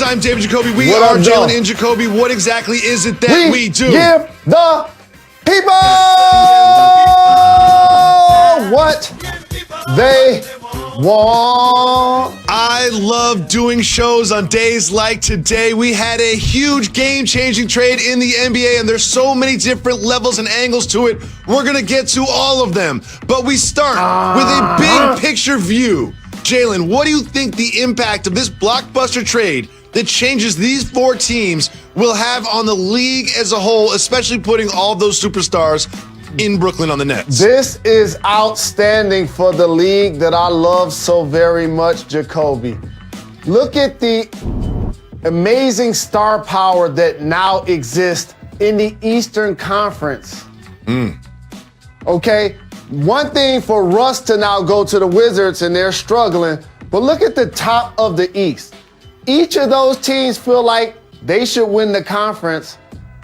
I'm David Jacoby. We What are up, Jalen dog? and Jacoby. What exactly is it that we do? Give the people what they want. I love doing shows on days like today. We had a huge game-changing trade in the NBA, and there's so many different levels and angles to it. We're going to get to all of them. But we start with a big picture view. Jalen, what do you think the impact of this blockbuster trade that changes these four teams will have on the league as a whole, especially putting all those superstars in Brooklyn on the Nets? This is outstanding for the league that I love so very much, Jacoby. Look at the amazing star power that now exists in the Eastern Conference. Okay? One thing for Russ to now go to the Wizards and they're struggling, but look at the top of the East. Each of those teams feel like they should win the conference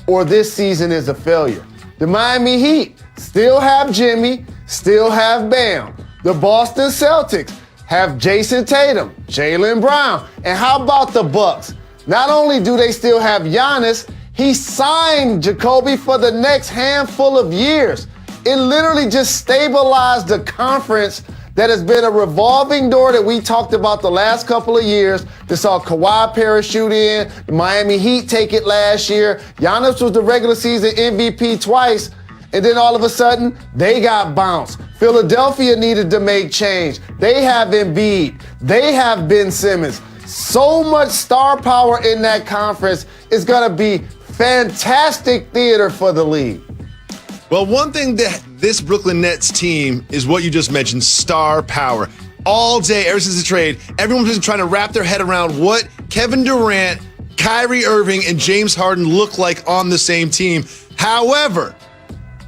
or this season is a failure. The Miami Heat still have Jimmy, still have Bam. The Boston Celtics have Jason Tatum, Jalen Brown. And how about the Bucks? Not only do they still have Giannis, he signed Jacoby for the next handful of years. It literally just stabilized the conference that has been a revolving door that we talked about the last couple of years. That saw Kawhi parachute in, the Miami Heat take it last year. Giannis was the regular season MVP twice, and then all of a sudden, they got bounced. Philadelphia needed to make change. They have Embiid. They have Ben Simmons. So much star power in that conference is going to be fantastic theater for the league. Well, one thing that this Brooklyn Nets team is what you just mentioned, star power. All day, ever since the trade, everyone's been trying to wrap their head around what Kevin Durant, Kyrie Irving, and James Harden look like on the same team. However,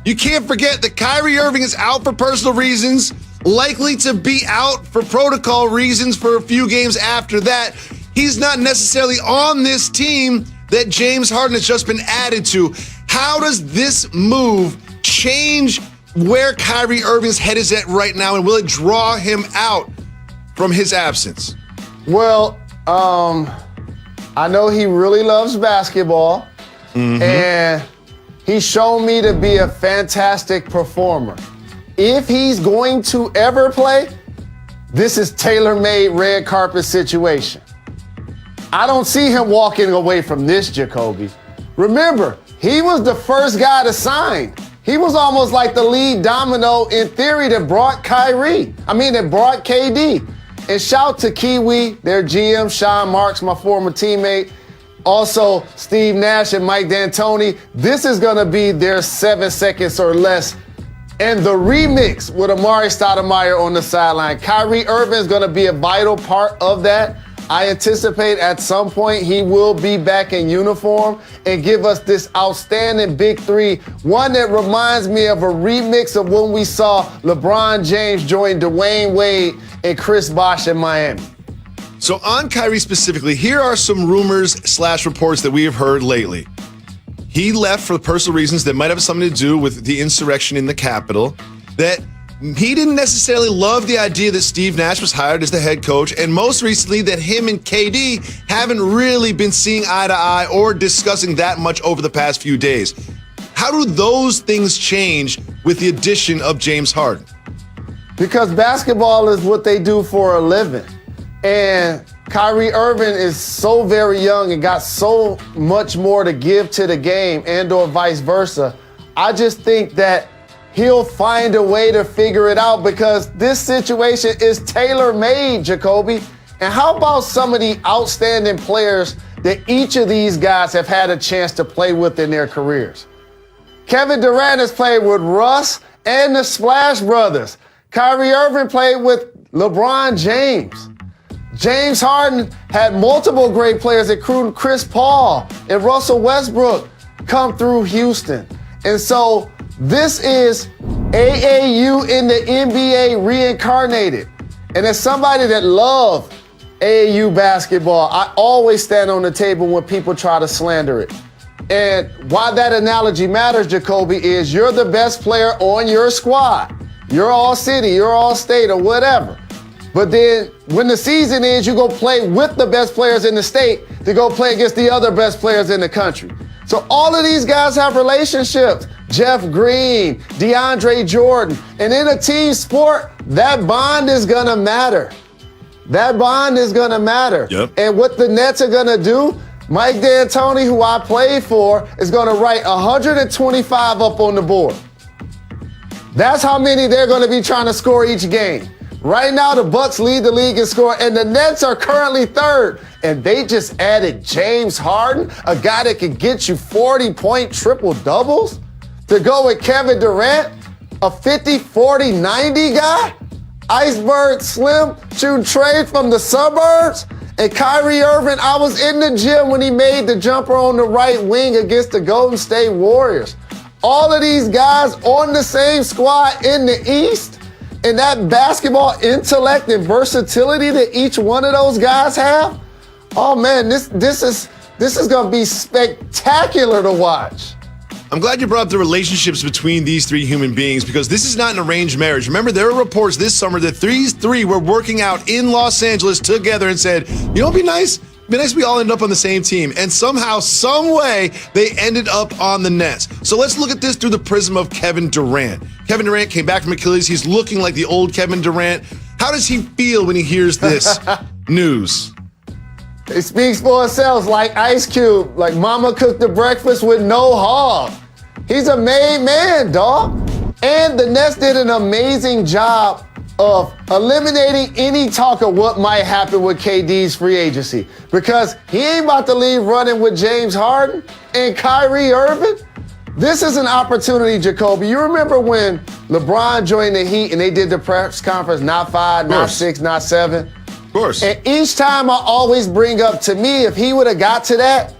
you can't forget that Kyrie Irving is out for personal reasons, likely to be out for protocol reasons for a few games after that. He's not necessarily on this team that James Harden has just been added to. How does this move change where Kyrie Irving's head is at right now, and will it draw him out from his absence? Well, I know he really loves basketball, and he's shown me to be a fantastic performer. If he's going to ever play, this is tailor-made red carpet situation. I don't see him walking away from this, Jacoby. Remember, he was the first guy to sign. He was almost like the lead domino in theory that brought that brought KD. And shout to Kiwi, their GM, Sean Marks, my former teammate. Also, Steve Nash and Mike D'Antoni. This is going to be their 7 seconds or less. And the remix with Amari Stoudemire on the sideline. Kyrie Irving is going to be a vital part of that. I anticipate at some point he will be back in uniform and give us this outstanding big three, one that reminds me of a remix of when we saw LeBron James join Dwayne Wade and Chris Bosh in Miami. So on Kyrie specifically, here are some rumors / reports that we have heard lately. He left for personal reasons that might have something to do with the insurrection in the Capitol, that he didn't necessarily love the idea that Steve Nash was hired as the head coach, and most recently that him and KD haven't really been seeing eye to eye or discussing that much over the past few days. How do those things change with the addition of James Harden? Because basketball is what they do for a living. And Kyrie Irving is so very young and got so much more to give to the game and or vice versa. I just think that he'll find a way to figure it out because this situation is tailor-made, Jacoby. And how about some of the outstanding players that each of these guys have had a chance to play with in their careers? Kevin Durant has played with Russ and the Splash Brothers. Kyrie Irving played with LeBron James. James Harden had multiple great players, including Chris Paul and Russell Westbrook, come through Houston. And so this is AAU in the NBA reincarnated. And as somebody that loves AAU basketball, I always stand on the table when people try to slander it. And why that analogy matters, Jacoby, is you're the best player on your squad. You're all city, you're all state, or whatever. But then when the season ends, you go play with the best players in the state to go play against the other best players in the country. So all of these guys have relationships. Jeff Green, DeAndre Jordan. And in a team sport, that bond is going to matter. That bond is going to matter. Yep. And what the Nets are going to do, Mike D'Antoni, who I played for, is going to write 125 up on the board. That's how many they're going to be trying to score each game. Right now, the Bucks lead the league in scoring, and the Nets are currently third. And they just added James Harden, a guy that can get you 40-point triple-doubles, to go with Kevin Durant, a 50, 40, 90 guy, Iceberg Slim shooting trade from the suburbs, and Kyrie Irving. I was in the gym when he made the jumper on the right wing against the Golden State Warriors. All of these guys on the same squad in the East, and that basketball intellect and versatility that each one of those guys have. Oh man, this is gonna be spectacular to watch. I'm glad you brought up the relationships between these three human beings, because this is not an arranged marriage. Remember, there were reports this summer that these three were working out in Los Angeles together and said, you know what'd be nice? It'd be nice if we all end up on the same team. And somehow, some way, they ended up on the Nets. So let's look at this through the prism of Kevin Durant. Kevin Durant came back from Achilles. He's looking like the old Kevin Durant. How does he feel when he hears this news? It speaks for itself, like Ice Cube, like mama cooked the breakfast with no hog. He's a made man, dog. And the Nets did an amazing job of eliminating any talk of what might happen with KD's free agency, because he ain't about to leave running with James Harden and Kyrie Irving. This is an opportunity, Jacoby. You remember when LeBron joined the Heat and they did the press conference, not 5, not 6, not 7? Of course. And each time I always bring up, to me, if he would have got to that,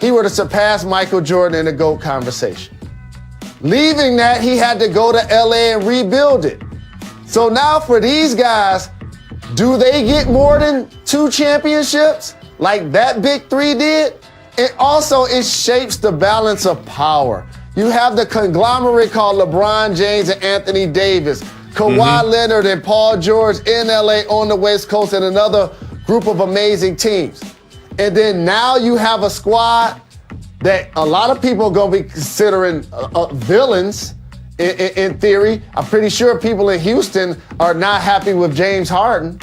he would have surpassed Michael Jordan in the GOAT conversation. Leaving that, he had to go to LA and rebuild it. So now for these guys, do they get more than 2 championships like that big three did? And also, it shapes the balance of power. You have the conglomerate called LeBron James and Anthony Davis, Kawhi Leonard and Paul George in LA on the West Coast, and another group of amazing teams. And then now you have a squad that a lot of people are going to be considering villains in theory. I'm pretty sure people in Houston are not happy with James Harden.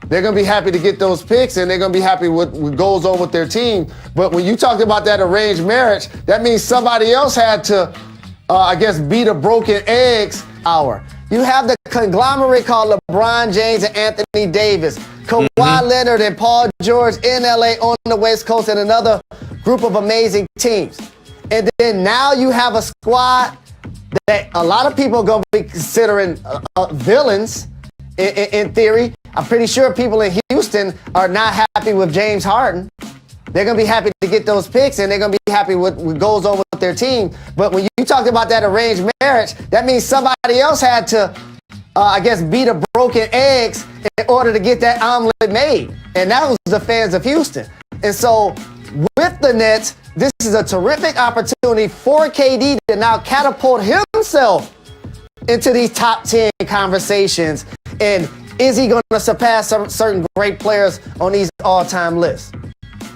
They're going to be happy to get those picks, and they're going to be happy with what goes on with their team. But when you talked about that arranged marriage, that means somebody else had to, beat a broken eggs hour. You have the conglomerate called LeBron James and Anthony Davis, Kawhi Leonard and Paul George in LA on the West Coast, and another group of amazing teams. And then now you have a squad that a lot of people are going to be considering villains in theory. I'm pretty sure people in Houston are not happy with James Harden. They're going to be happy to get those picks, and they're going to be happy with what goes on with their team. But when you talked about that arranged marriage, that means somebody else had to, beat a broken eggs in order to get that omelet made. And that was the fans of Houston. And so with the Nets, this is a terrific opportunity for KD to now catapult himself into these top 10 conversations. And is he going to surpass some certain great players on these all-time lists?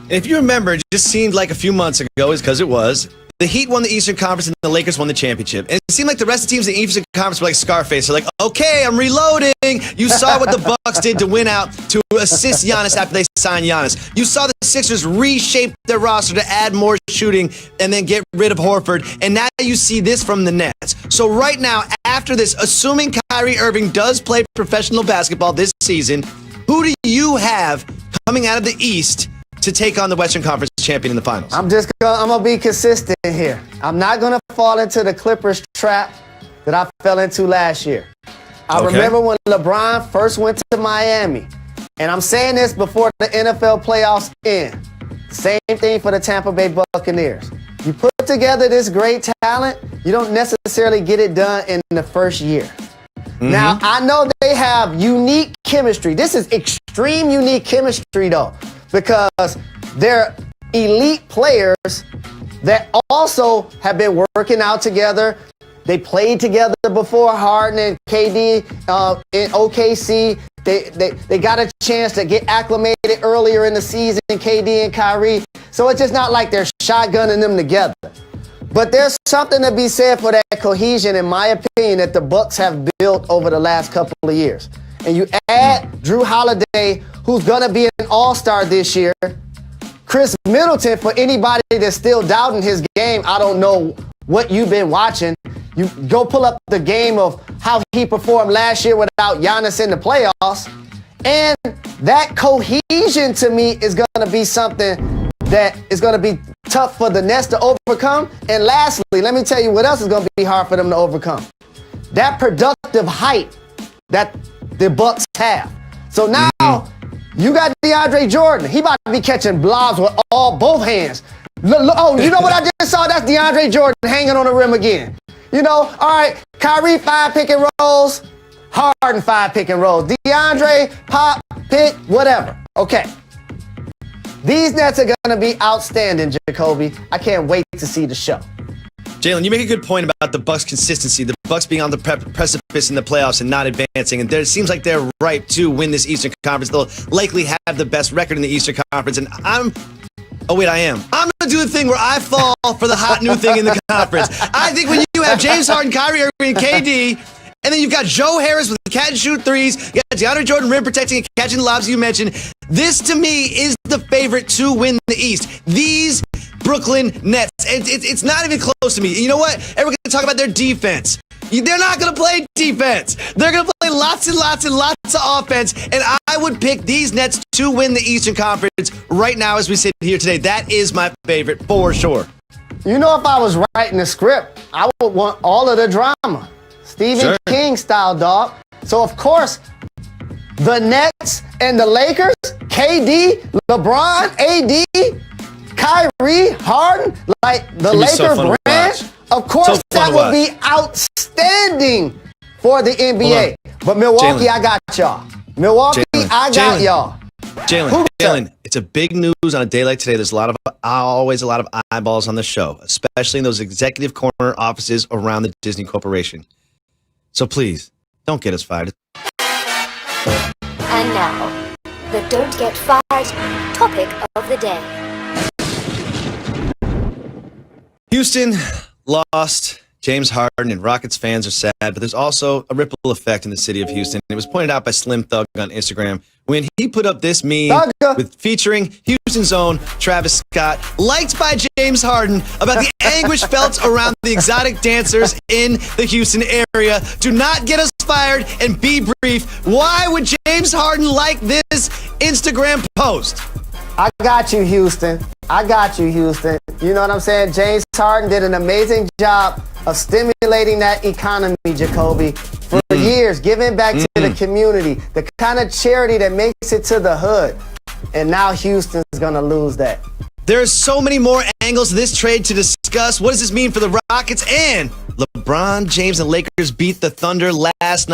If you remember, it just seemed like a few months ago, is because it was, the Heat won the Eastern Conference and the Lakers won the championship. And it seemed like the rest of the teams in the Eastern Conference were like Scarface. They're like, okay, I'm reloading. You saw what the Bucks did to win out to assist Giannis after they signed Giannis. You saw the Sixers reshape their roster to add more shooting and then get rid of Horford. And now you see this from the Nets. So right now, after this, assuming Kyrie Irving does play professional basketball this season, who do you have coming out of the East to take on the Western Conference champion in the finals? I'm gonna be consistent here. I'm not gonna fall into the Clippers trap that I fell into last year. I remember when LeBron first went to Miami, and I'm saying this before the NFL playoffs end. Same thing for the Tampa Bay Buccaneers. You put together this great talent, you don't necessarily get it done in the first year. Now, I know they have unique chemistry. This is extreme unique chemistry, though, because they're elite players that also have been working out together. They played together before, Harden and KD in OKC. They got a chance to get acclimated earlier in the season, KD and Kyrie. So it's just not like they're shotgunning them together. But there's something to be said for that cohesion, in my opinion, that the Bucks have built over the last couple of years. And you add Drew Holiday, who's gonna be an all-star this year. Chris Middleton, for anybody that's still doubting his game, I don't know what you've been watching. You go pull up the game of how he performed last year without Giannis in the playoffs. And that cohesion to me is going to be something that is going to be tough for the Nets to overcome. And lastly, let me tell you what else is going to be hard for them to overcome. That productive height that the Bucks have. So now you got DeAndre Jordan. He about to be catching blobs with both hands. Oh, you know what I just saw? That's DeAndre Jordan hanging on the rim again. You know, all right, Kyrie 5 pick and rolls, Harden 5 pick and rolls, DeAndre pop, pick, whatever. Okay. These Nets are going to be outstanding, Jacoby. I can't wait to see the show. Jalen, you make a good point about the Bucks' consistency, the Bucks being on the precipice in the playoffs and not advancing. And it seems like they're ripe to win this Eastern Conference. They'll likely have the best record in the Eastern Conference. And I'm going to do the thing where I fall for the hot new thing in the conference. I think when you have James Harden, Kyrie Irving, and KD, and then you've got Joe Harris with catch and shoot threes, you got DeAndre Jordan rim protecting and catching the lobs you mentioned. This, to me, is the favorite to win the East. These Brooklyn Nets. It's not even close to me. You know what? Everyone's going to talk about their defense. They're not going to play defense. They're going to play lots and lots and lots of offense. And I would pick these Nets to win the Eastern Conference right now as we sit here today. That is my favorite for sure. You know, if I was writing the script, I would want all of the drama. Stephen King style, dog. So, of course, the Nets and the Lakers, KD, LeBron, AD, Kyrie, Harden, like the Laker brand, of course that would be outstanding for the NBA. But Milwaukee, I got y'all. Milwaukee, I got y'all. Jalen, it's a big news on a day like today. There's always a lot of eyeballs on the show, especially in those executive corner offices around the Disney Corporation. So please, don't get us fired. And now, the Don't Get Fired topic of the day. Houston lost James Harden, and Rockets fans are sad, but there's also a ripple effect in the city of Houston. It was pointed out by Slim Thug on Instagram when he put up this meme featuring Houston's own Travis Scott, liked by James Harden, about the anguish felt around the exotic dancers in the Houston area. Do not get us fired, and be brief. Why would James Harden like this Instagram post? I got you, Houston. I got you, Houston. You know what I'm saying? James Harden did an amazing job of stimulating that economy, Jacoby, for years, giving back to the community, the kind of charity that makes it to the hood. And now Houston's going to lose that. There's so many more angles to this trade to discuss. What does this mean for the Rockets? And LeBron James and Lakers beat the Thunder last